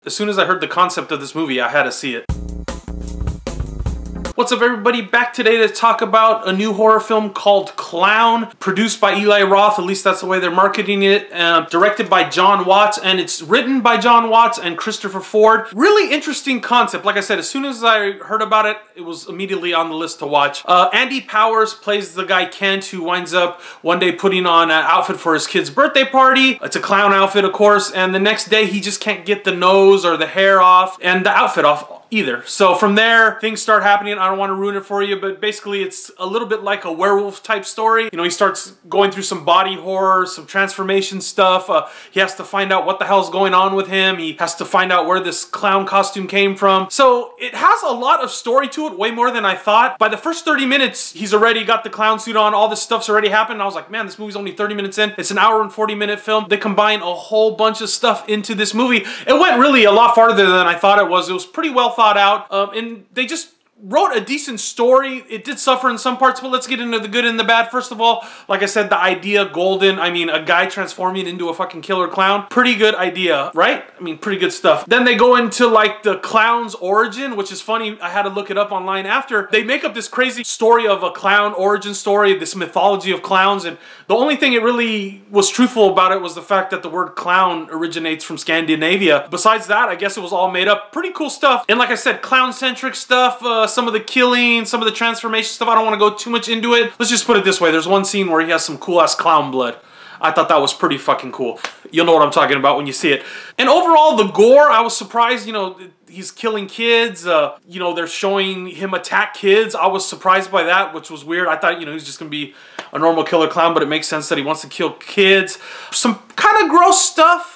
As soon as I heard the concept of this movie, I had to see it. What's up, everybody? Back today to talk about a new horror film called Clown, produced by Eli Roth, at least that's the way they're marketing it, directed by Jon Watts, and it's written by Jon Watts and Christopher Ford. Really interesting concept. Like I said, as soon as I heard about it, it was immediately on the list to watch. Andy Powers plays the guy Kent, who winds up one day putting on an outfit for his kid's birthday party. It's a clown outfit, of course, and the next day he just can't get the nose or the hair off and the outfit off either. So from there, things start happening. I don't want to ruin it for you, but basically it's a little bit like a werewolf type story. You know, he starts going through some body horror, some transformation stuff. He has to find out what the hell's going on with him. He has to find out where this clown costume came from. So it has a lot of story to it, way more than I thought. By the first 30 minutes, he's already got the clown suit on. All this stuff's already happened. I was like, man, this movie's only 30 minutes in. It's an hour and 40-minute film. They combine a whole bunch of stuff into this movie. It went really a lot farther than I thought it was. It was pretty well thought out, and they just wrote a decent story. It did suffer in some parts, but let's get into the good and the bad. First of all, like I said, the idea, golden. I mean, a guy transforming into a fucking killer clown. Pretty good idea, right? I mean, pretty good stuff. Then they go into like the clown's origin, which is funny. I had to look it up online after. They make up this crazy story of a clown origin story, this mythology of clowns, and the only thing it really was truthful about it was the fact that the word clown originates from Scandinavia. Besides that, I guess it was all made up. Pretty cool stuff. And like I said, clown-centric stuff, some of the killing, some of the transformation stuff. I don't want to go too much into it. Let's just put it this way. There's one scene where he has some cool-ass clown blood. I thought that was pretty fucking cool. You'll know what I'm talking about when you see it. And overall, the gore, I was surprised, you know, he's killing kids. You know, they're showing him attack kids. I was surprised by that, which was weird. I thought, you know, he's just going to be a normal killer clown, but it makes sense that he wants to kill kids. Some kind of gross stuff.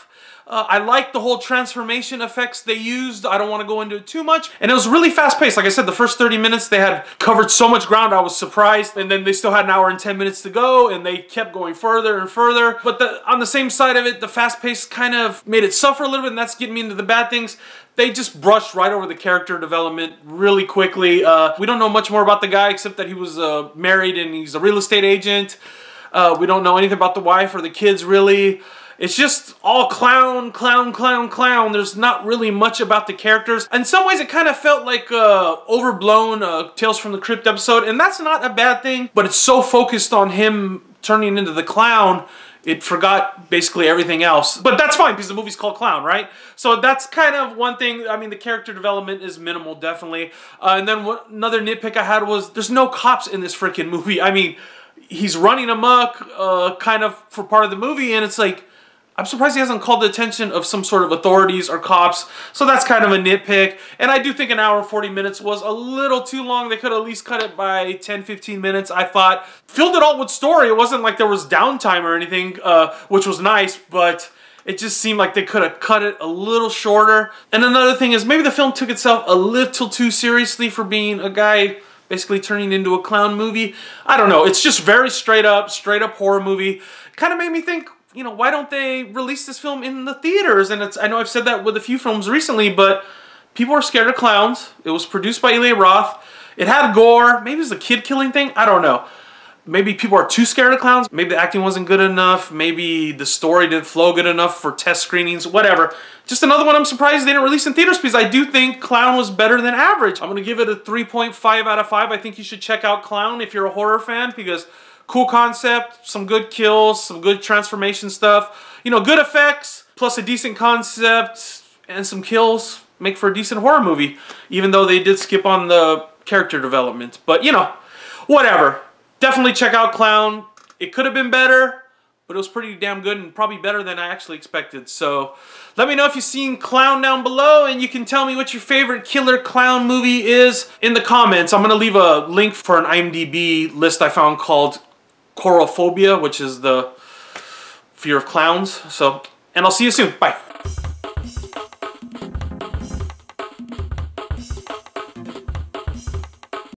I like the whole transformation effects they used. I don't want to go into it too much. And it was really fast-paced. Like I said, the first 30 minutes, they had covered so much ground, I was surprised. And then they still had an hour and 10 minutes to go, and they kept going further and further. But on the same side of it, the fast-pace kind of made it suffer a little bit, and that's getting me into the bad things. They just brushed right over the character development really quickly. We don't know much more about the guy, except that he was married and he's a real estate agent. We don't know anything about the wife or the kids, really. It's just all clown, clown, clown, clown. There's not really much about the characters. In some ways, it kind of felt like overblown Tales from the Crypt episode, and that's not a bad thing, but it's so focused on him turning into the clown, it forgot basically everything else. But that's fine, because the movie's called Clown, right? So that's kind of one thing. I mean, the character development is minimal, definitely. And then another nitpick I had was there's no cops in this freaking movie. I mean, he's running amok kind of for part of the movie, and it's like, I'm surprised he hasn't called the attention of some sort of authorities or cops. So that's kind of a nitpick. And I do think an hour and 40 minutes was a little too long. They could at least cut it by 10, 15 minutes, I thought. Filled it all with story. It wasn't like there was downtime or anything, which was nice, but it just seemed like they could have cut it a little shorter. And another thing is maybe the film took itself a little too seriously for being a guy basically turning into a clown movie. I don't know. It's just very straight up horror movie. Kind of made me think, you know, why don't they release this film in the theaters? And I know I've said that with a few films recently, but people are scared of clowns. It was produced by Eli Roth. It had gore. Maybe it's a kid killing thing. I don't know. Maybe people are too scared of clowns. Maybe the acting wasn't good enough. Maybe the story didn't flow good enough for test screenings. Whatever. Just another one I'm surprised they didn't release in theaters, because I do think Clown was better than average. I'm going to give it a 3.5 out of 5. I think you should check out Clown if you're a horror fan, because cool concept, some good kills, some good transformation stuff. You know, good effects, plus a decent concept and some kills make for a decent horror movie, even though they did skip on the character development. But, you know, whatever. Definitely check out Clown. It could have been better, but it was pretty damn good and probably better than I actually expected. So let me know if you've seen Clown down below, and you can tell me what your favorite killer clown movie is in the comments. I'm going to leave a link for an IMDb list I found called Chorophobia, which is the fear of clowns. So, and I'll see you soon. Bye.